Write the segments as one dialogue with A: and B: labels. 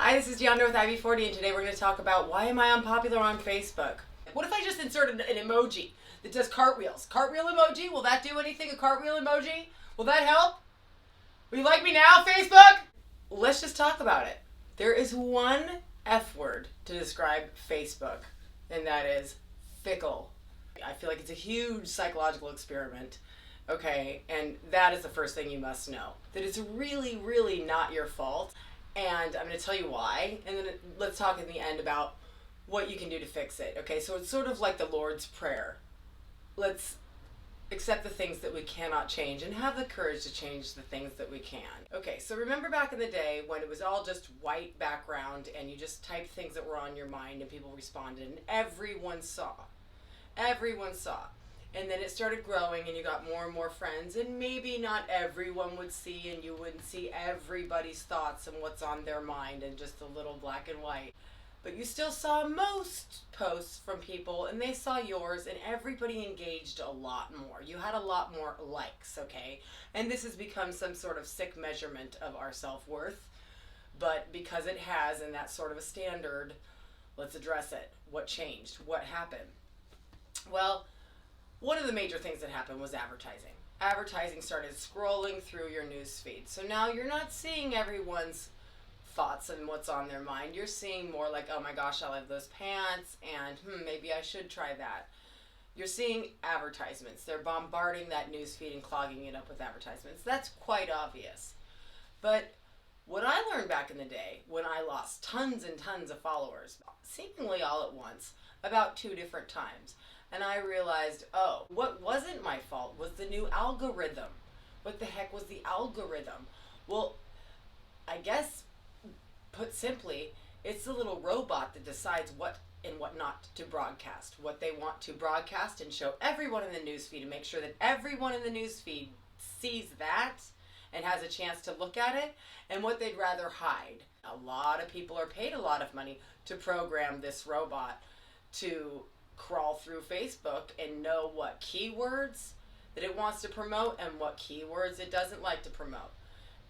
A: Hi, this is DiAndra with IV40, and today we're going to talk about why am I unpopular on Facebook? What if I just inserted an emoji that does cartwheels? Cartwheel emoji? Will that do anything? A cartwheel emoji? Will that help? Will you like me now, Facebook? Let's just talk about it. There is one F word to describe Facebook, and that is fickle. I feel like it's a huge psychological experiment, okay? And that is the first thing you must know. That it's really, really not your fault. And I'm going to tell you why, and then let's talk in the end about what you can do to fix it. Okay, so it's sort of like the Lord's Prayer. Let's accept the things that we cannot change and have the courage to change the things that we can. Okay, so remember back in the day when it was all just white background and you just typed things that were on your mind and people responded and everyone saw. Everyone saw. And then it started growing and you got more and more friends, and maybe not everyone would see, and you wouldn't see everybody's thoughts and what's on their mind and just a little black and white. But you still saw most posts from people, and they saw yours, and everybody engaged a lot more. You had a lot more likes, okay? And this has become some sort of sick measurement of our self-worth. But because it has, and that's sort of a standard, let's address it. What changed? What happened? Well, one of the major things that happened was advertising. Advertising started scrolling through your news feed. So now you're not seeing everyone's thoughts and what's on their mind. You're seeing more like, oh my gosh, I love those pants, and maybe I should try that. You're seeing advertisements. They're bombarding that news feed and clogging it up with advertisements. That's quite obvious. But what I learned back in the day when I lost tons and tons of followers, seemingly all at once, about 2 different times, and I realized, oh, what wasn't my fault was the new algorithm. What the heck was the algorithm? Well, I guess, put simply, it's the little robot that decides what and what not to broadcast, what they want to broadcast and show everyone in the newsfeed, and make sure that everyone in the newsfeed sees that and has a chance to look at it, and what they'd rather hide. A lot of people are paid a lot of money to program this robot to crawl through Facebook and know what keywords that it wants to promote and what keywords it doesn't like to promote.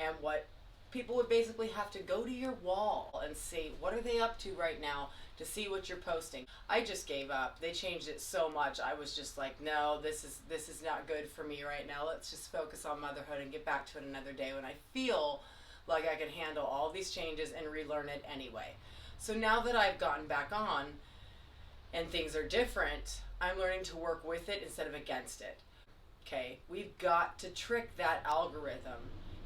A: And what people would basically have to go to your wall and see what are they up to right now to see what you're posting. I just gave up. They changed it so much. I was just like, no, this is not good for me right now. Let's just focus on motherhood and get back to it another day when I feel like I can handle all these changes and relearn it anyway. So now that I've gotten back on and things are different, I'm learning to work with it instead of against it. Okay, we've got to trick that algorithm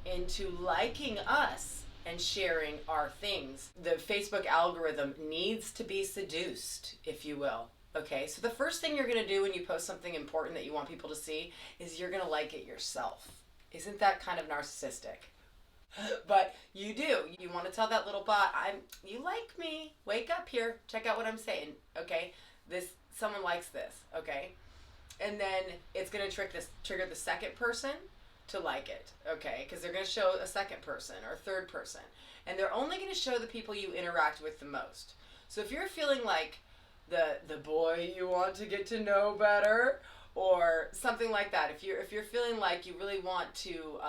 A: into liking us and sharing our things. The Facebook algorithm needs to be seduced, if you will. Okay, so the first thing you're going to do when you post something important that you want people to see is you're going to like it yourself. Isn't that kind of narcissistic? But you do. You want to tell that little bot, you like me. Wake up here. Check out what I'm saying. Okay? Someone likes this. Okay? And then it's going to trigger the second person to like it. Okay? Because they're going to show a second person or third person. And they're only going to show the people you interact with the most. So if you're feeling like the boy you want to get to know better, or something like that, if you're feeling like you really want to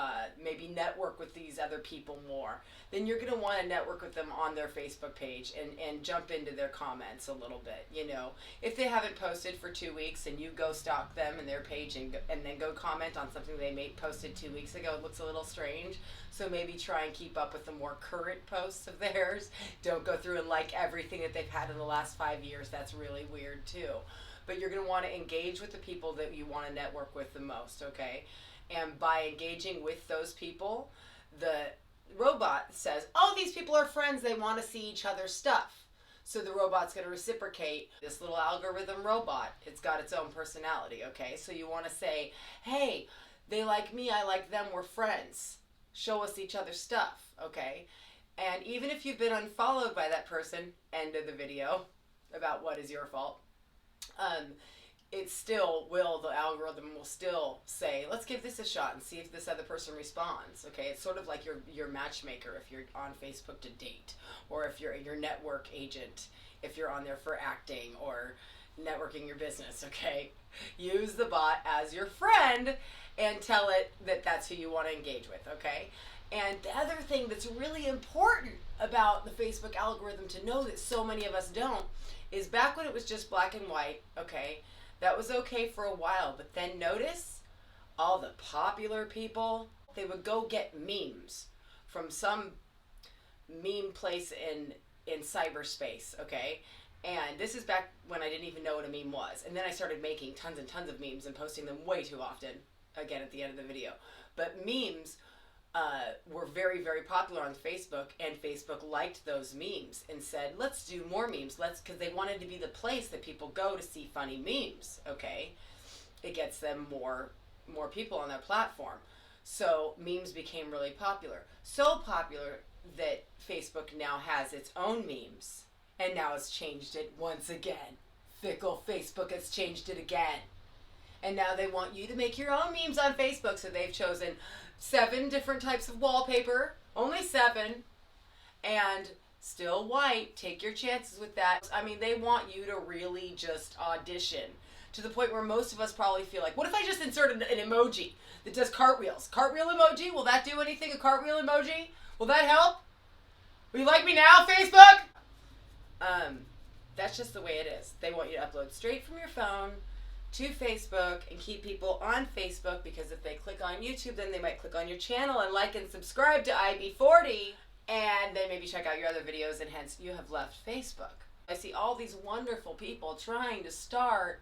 A: maybe network with these other people more, then you're going to want to network with them on their Facebook page and jump into their comments a little bit. You know, if they haven't posted for 2 weeks and you go stalk them and their page and then go comment on something they posted 2 weeks ago, it looks a little strange. So maybe try and keep up with the more current posts of theirs. Don't go through and like everything that they've had in the last 5 years. That's really weird too. But you're going to want to engage with the people that you want to network with the most, okay? And by engaging with those people, the robot says, oh, these people are friends. They want to see each other's stuff. So the robot's going to reciprocate this little algorithm robot. It's got its own personality, okay? So you want to say, hey, they like me, I like them, we're friends. Show us each other's stuff, okay? And even if you've been unfollowed by that person, end of the video about what is your fault. The algorithm will still say, let's give this a shot and see if this other person responds. Okay, it's sort of like your matchmaker if you're on Facebook to date, or if you're your network agent, if you're on there for acting or networking your business, okay? Use the bot as your friend and tell it that that's who you want to engage with, okay? And the other thing that's really important about the Facebook algorithm to know that so many of us don't is back when it was just black and white, okay, that was okay for a while, but then notice all the popular people, they would go get memes from some meme place in cyberspace, okay? And this is back when I didn't even know what a meme was. And then I started making tons and tons of memes and posting them way too often, again at the end of the video. But memes were very, very popular on Facebook, and Facebook liked those memes and said, let's do more memes. Because they wanted to be the place that people go to see funny memes, okay? It gets them more people on their platform. So memes became really popular. So popular that Facebook now has its own memes. And now it's changed it once again. Fickle Facebook has changed it again. And now they want you to make your own memes on Facebook. So they've chosen 7 different types of wallpaper. Only 7. And still white. Take your chances with that. I mean, they want you to really just audition. To the point where most of us probably feel like, what if I just inserted an emoji that does cartwheels? Cartwheel emoji? Will that do anything? A cartwheel emoji? Will that help? Will you like me now, Facebook? That's just the way it is. They want you to upload straight from your phone to Facebook and keep people on Facebook, because if they click on YouTube, then they might click on your channel and like and subscribe to IB40, and then maybe check out your other videos, and hence you have left Facebook. I see all these wonderful people trying to start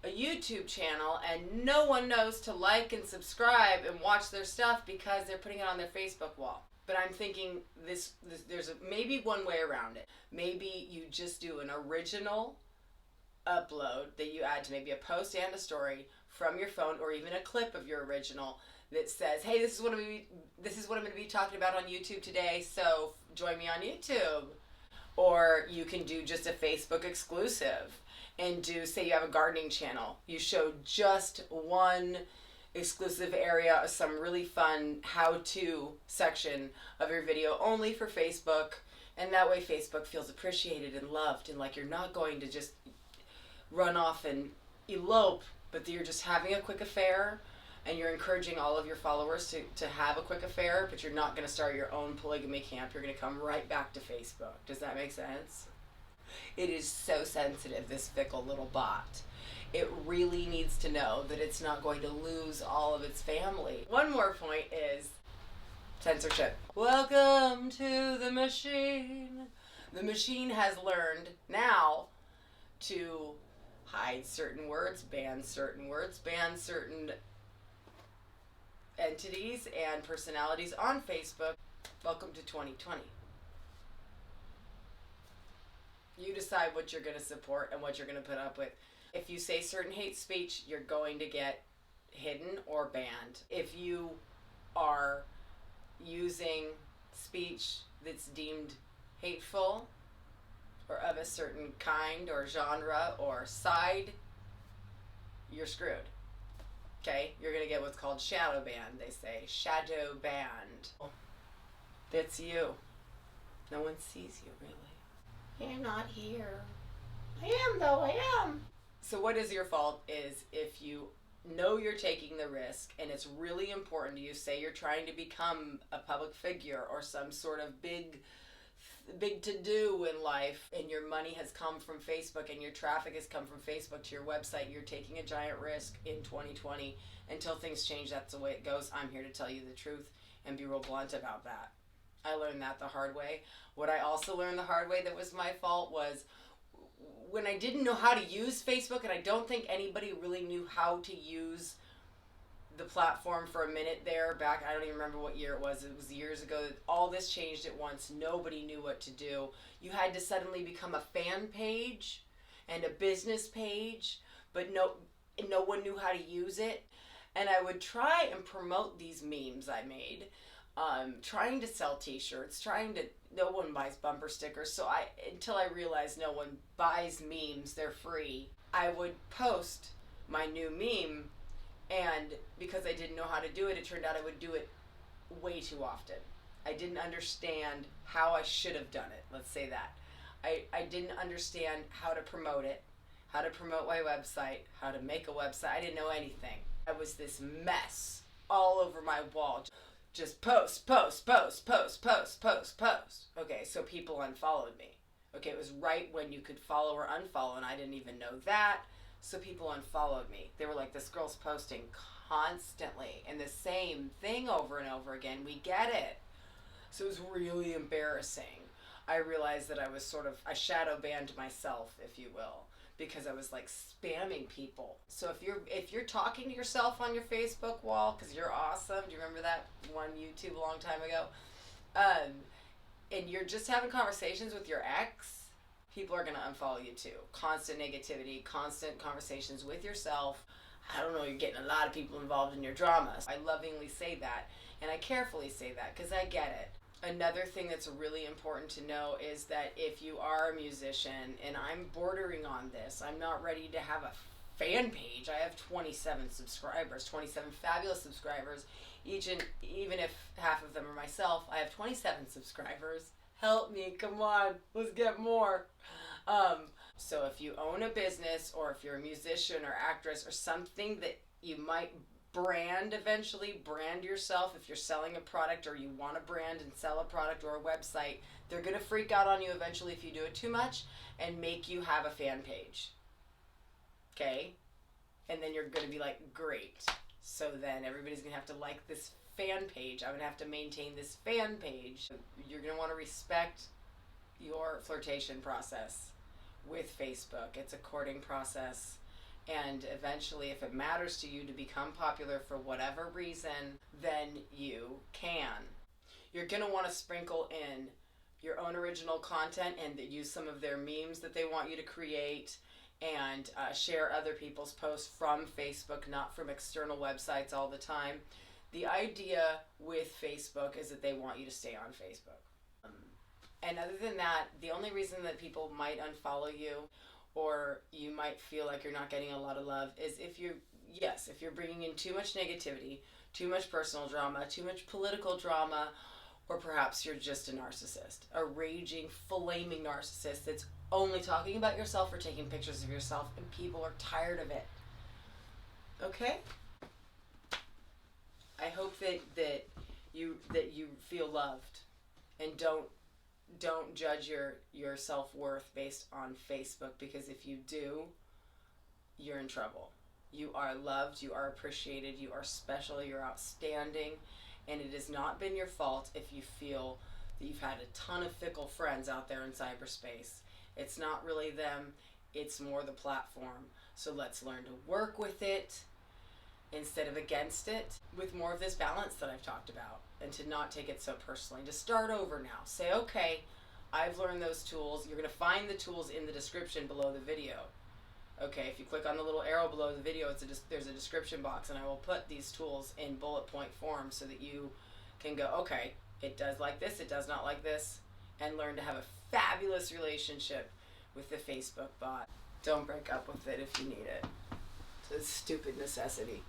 A: a YouTube channel, and no one knows to like and subscribe and watch their stuff because they're putting it on their Facebook wall. But I'm thinking there's maybe one way around it. Maybe you just do an original upload that you add to maybe a post and a story from your phone, or even a clip of your original that says, hey, this is what I'm going to be talking about on YouTube today, so join me on YouTube. Or you can do just a Facebook exclusive and do, say you have a gardening channel, you show just one exclusive area of some really fun how-to section of your video only for Facebook, and that way Facebook feels appreciated and loved, and like you're not going to just run off and elope, but you're just having a quick affair, and you're encouraging all of your followers to have a quick affair, but you're not going to start your own polygamy camp. You're going to come right back to Facebook. Does that make sense? It is so sensitive, this fickle little bot. It really needs to know that it's not going to lose all of its family. One more point is censorship. Welcome to the machine. The machine has learned now to hide certain words, ban certain entities and personalities on Facebook. Welcome to 2020. You decide what you're going to support and what you're going to put up with. If you say certain hate speech, you're going to get hidden or banned. If you are using speech that's deemed hateful or of a certain kind or genre or side, you're screwed. Okay? You're going to get what's called shadow banned, they say. Shadow banned. That's you. No one sees you, really. You're not here. I am, though. I am. So what is your fault is if you know you're taking the risk and it's really important to you, say you're trying to become a public figure or some sort of big to-do in life, and your money has come from Facebook and your traffic has come from Facebook to your website, you're taking a giant risk in 2020. Until things change, that's the way it goes. I'm here to tell you the truth and be real blunt about that. I learned that the hard way. What I also learned the hard way that was my fault was when I didn't know how to use Facebook, and I don't think anybody really knew how to use the platform for a minute there back. I don't even remember what year it was years ago. All this changed at once. Nobody knew what to do. You had to suddenly become a fan page and a business page, but no one knew how to use it. And I would try and promote these memes I made, trying to sell t-shirts, no one buys bumper stickers, so until I realized no one buys memes, they're free, I would post my new meme, and because I didn't know how to do it, it turned out I would do it way too often. I didn't understand how I should have done it, let's say that. I didn't understand how to promote it, how to promote my website, how to make a website. I didn't know anything. I was this mess all over my wall. just post, post, post, post, post, post, post. Okay, so people unfollowed me. Okay, it was right when you could follow or unfollow, and I didn't even know that. So people unfollowed me. They were like, this girl's posting constantly and the same thing over and over again. We get it. So it was really embarrassing. I realized that I shadow banned myself, if you will, because I was like spamming people. So if you're talking to yourself on your Facebook wall, because you're awesome, do you remember that one YouTube a long time ago? And you're just having conversations with your ex, people are going to unfollow you too. Constant negativity, constant conversations with yourself. I don't know, you're getting a lot of people involved in your dramas. I lovingly say that, and I carefully say that because I get it. Another thing that's really important to know is that if you are a musician, and I'm bordering on this, I'm not ready to have a fan page. I have 27 subscribers, 27 fabulous subscribers. Even if half of them are myself, I have 27 subscribers. Help me, come on, let's get more. So if you own a business, or if you're a musician or actress or something that you might eventually brand yourself, if you're selling a product or you want to brand and sell a product or a website, they're going to freak out on you eventually if you do it too much and make you have a fan page. Okay? And then you're going to be like, great. So then everybody's going to have to like this fan page. I'm going to have to maintain this fan page. You're going to want to respect your flirtation process with Facebook. It's a courting process. And eventually, if it matters to you to become popular for whatever reason, then you can. You're going to want to sprinkle in your own original content and use some of their memes that they want you to create, and share other people's posts from Facebook, not from external websites all the time. The idea with Facebook is that they want you to stay on Facebook. And other than that, the only reason that people might unfollow you, or you might feel like you're not getting a lot of love, is if you're bringing in too much negativity, too much personal drama, too much political drama, or perhaps you're just a narcissist, a raging, flaming narcissist that's only talking about yourself or taking pictures of yourself, and people are tired of it. Okay? I hope that you feel loved, and don't judge your self-worth based on Facebook, because if you do, you're in trouble. You are loved, you are appreciated, you are special, you're outstanding, and it has not been your fault if you feel that you've had a ton of fickle friends out there in cyberspace. It's not really them, it's more the platform. So let's learn to work with it instead of against it, with more of this balance that I've talked about, and to not take it so personally. To start over now. Say, okay, I've learned those tools. You're going to find the tools in the description below the video. Okay, if you click on the little arrow below the video, there's a description box, and I will put these tools in bullet point form so that you can go, okay, it does like this, it does not like this, and learn to have a fabulous relationship with the Facebook bot. Don't break up with it if you need it. It's a stupid necessity.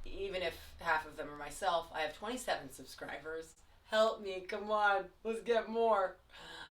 A: Even if half of them are myself, I have 27 subscribers. Help me, come on, let's get more.